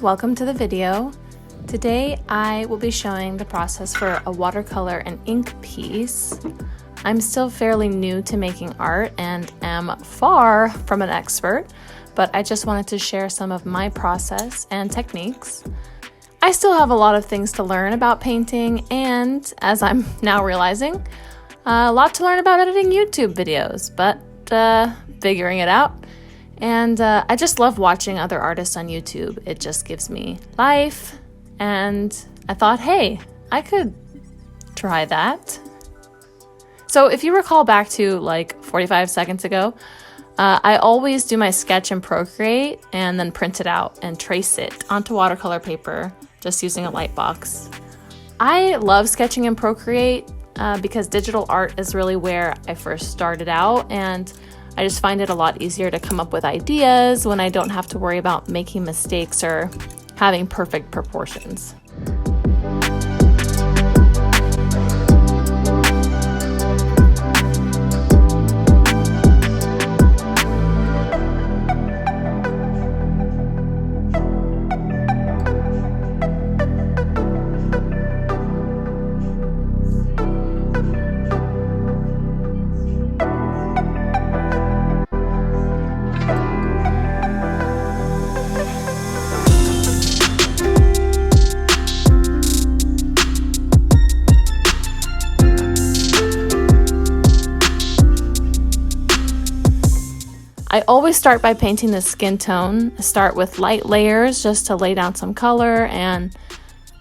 welcome to the video. Today I will be showing the process for a watercolor and ink piece. I'm still fairly new to making art and am far from an expert, but I just wanted to share some of my process and techniques. I still have a lot of things to learn about painting and, as I'm now realizing, a lot to learn about editing YouTube videos, but figuring it out. And I just love watching other artists on YouTube. It just gives me life. And I thought, hey, I could try that. So if you recall back to like 45 seconds ago, I always do my sketch in Procreate and then print it out and trace it onto watercolor paper, just using a light box. I love sketching in Procreate because digital art is really where I first started out, and I just find it a lot easier to come up with ideas when I don't have to worry about making mistakes or having perfect proportions. I always start by painting the skin tone. I start with light layers just to lay down some color and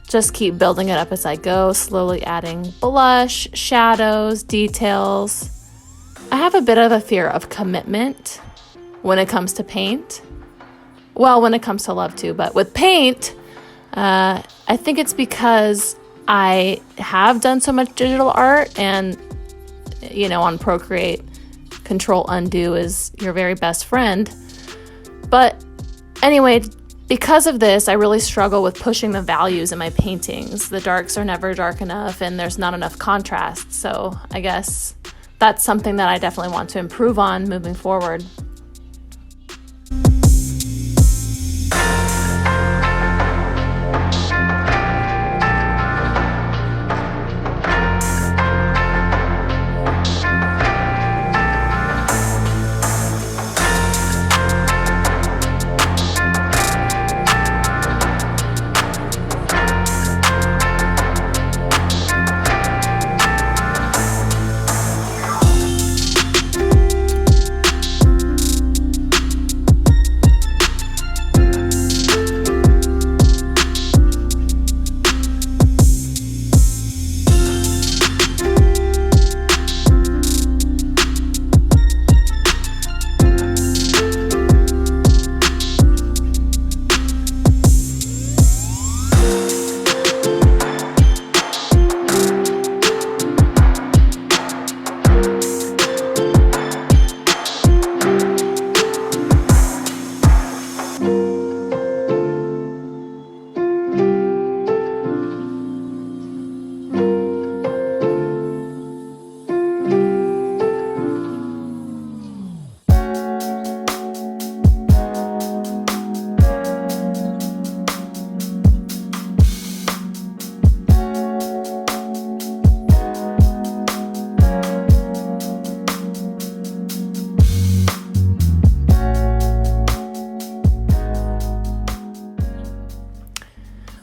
just keep building it up as I go, slowly adding blush, shadows, details. I have a bit of a fear of commitment when it comes to paint. Well, when it comes to love too, but with paint, I think it's because I have done so much digital art and, on Procreate, Control Undo is your very best friend. But anyway, because of this, I really struggle with pushing the values in my paintings. The darks are never dark enough and there's not enough contrast. So I guess that's something that I definitely want to improve on moving forward.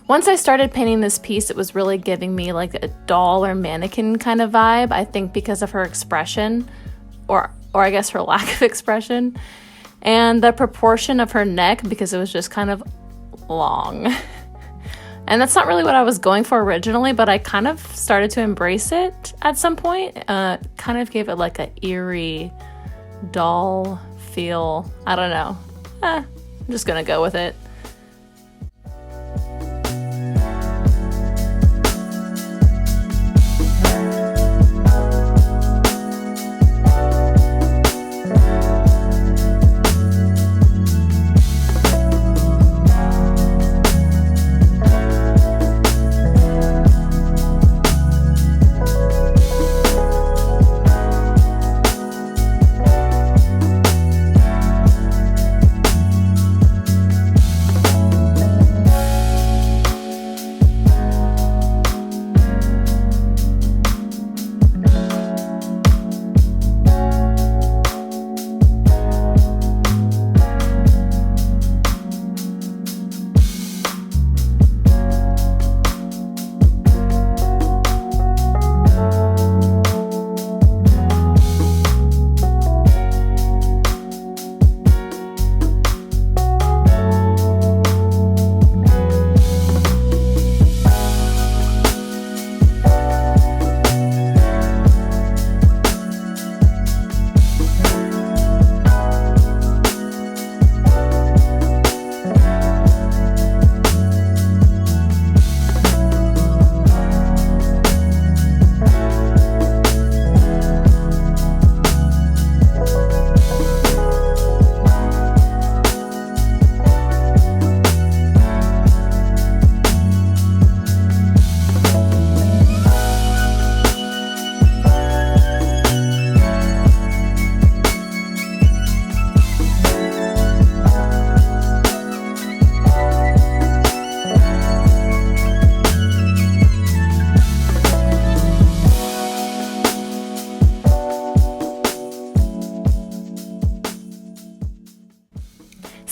Once I started painting this piece, it was really giving me like a doll or mannequin kind of vibe, I think because of her expression, or I guess her lack of expression, and the proportion of her neck because it was just kind of long. And that's not really what I was going for originally, but I kind of started to embrace it at some point. Kind of gave it like an eerie doll feel. I don't know. I'm just gonna go with it.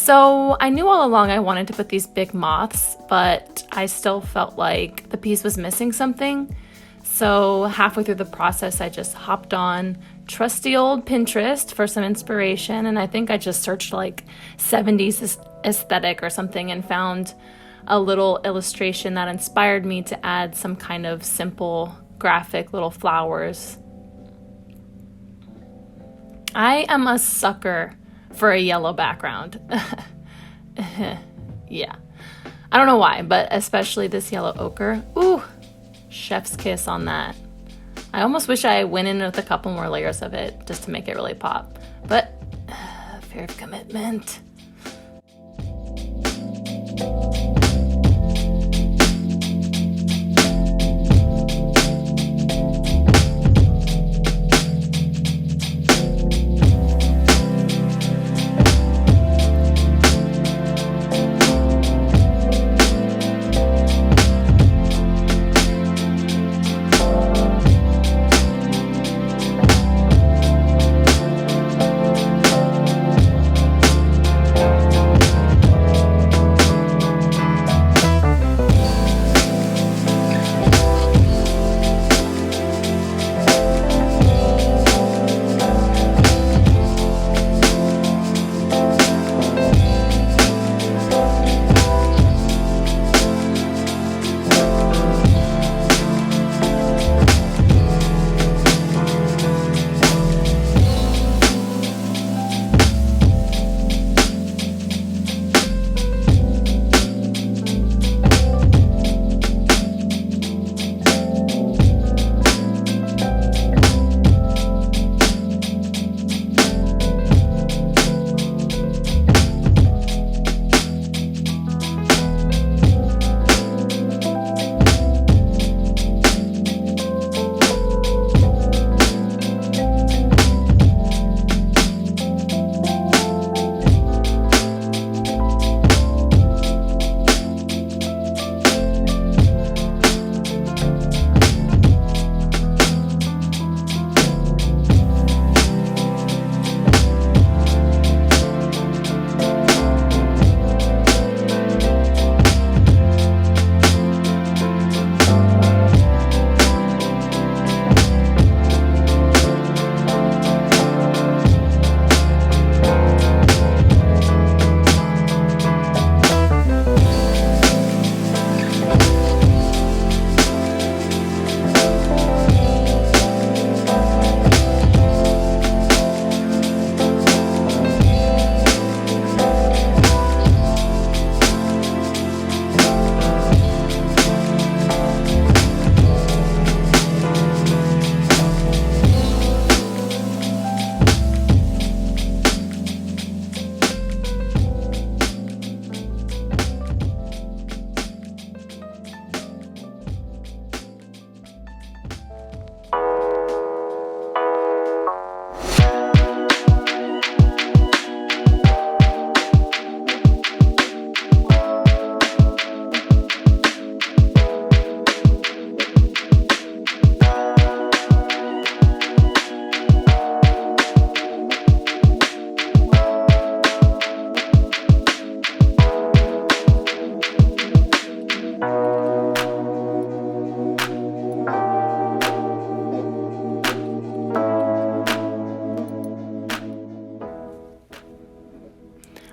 So I knew all along I wanted to put these big moths, but I still felt like the piece was missing something. So halfway through the process, I just hopped on trusty old Pinterest for some inspiration, and I think I just searched like 70s aesthetic or something and found a little illustration that inspired me to add some kind of simple graphic little flowers. I am a sucker for a yellow background. Yeah. I don't know why, but especially this yellow ochre. Ooh, chef's kiss on that. I almost wish I went in with a couple more layers of it just to make it really pop. But fear of commitment.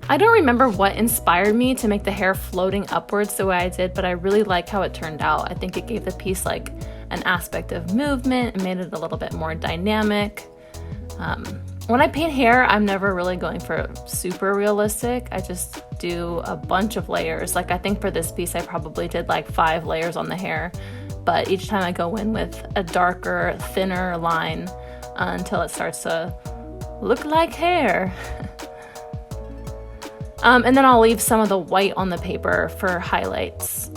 I don't remember what inspired me to make the hair floating upwards the way I did, but I really like how it turned out. I think it gave the piece like an aspect of movement and made it a little bit more dynamic. When I paint hair, I'm never really going for super realistic. I just do a bunch of layers. Like I think for this piece, I probably did like 5 layers on the hair, but each time I go in with a darker, thinner line until it starts to look like hair. And then I'll leave some of the white on the paper for highlights.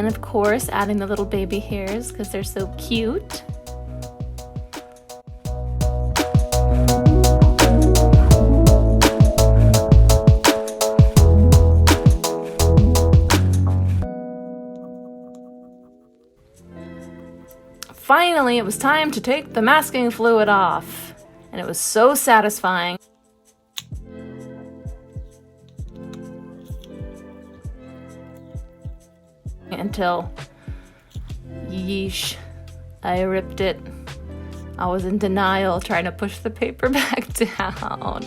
then, of course, adding the little baby hairs because they're so cute. Finally, it was time to take the masking fluid off, and it was so satisfying. Until, yeesh, I ripped it. I was in denial, trying to push the paper back down.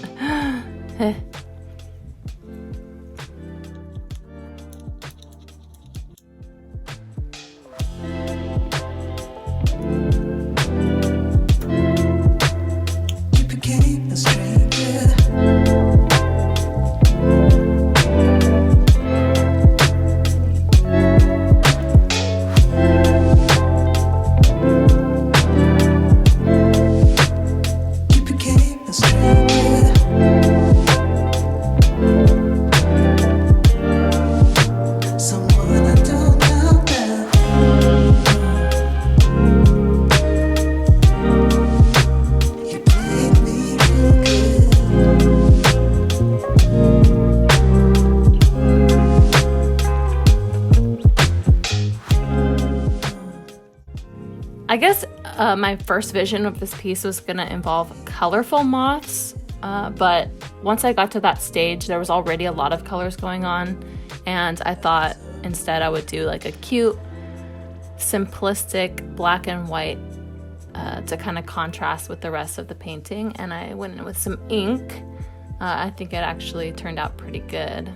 I guess my first vision of this piece was gonna involve colorful moths, but once I got to that stage, there was already a lot of colors going on, and I thought instead I would do like a cute, simplistic black and white to kind of contrast with the rest of the painting, and I went in with some ink. I think it actually turned out pretty good.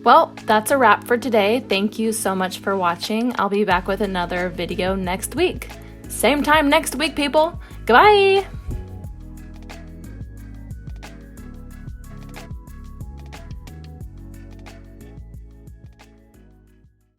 Well, that's a wrap for today. Thank you so much for watching. I'll be back with another video next week. Same time next week, people. Goodbye!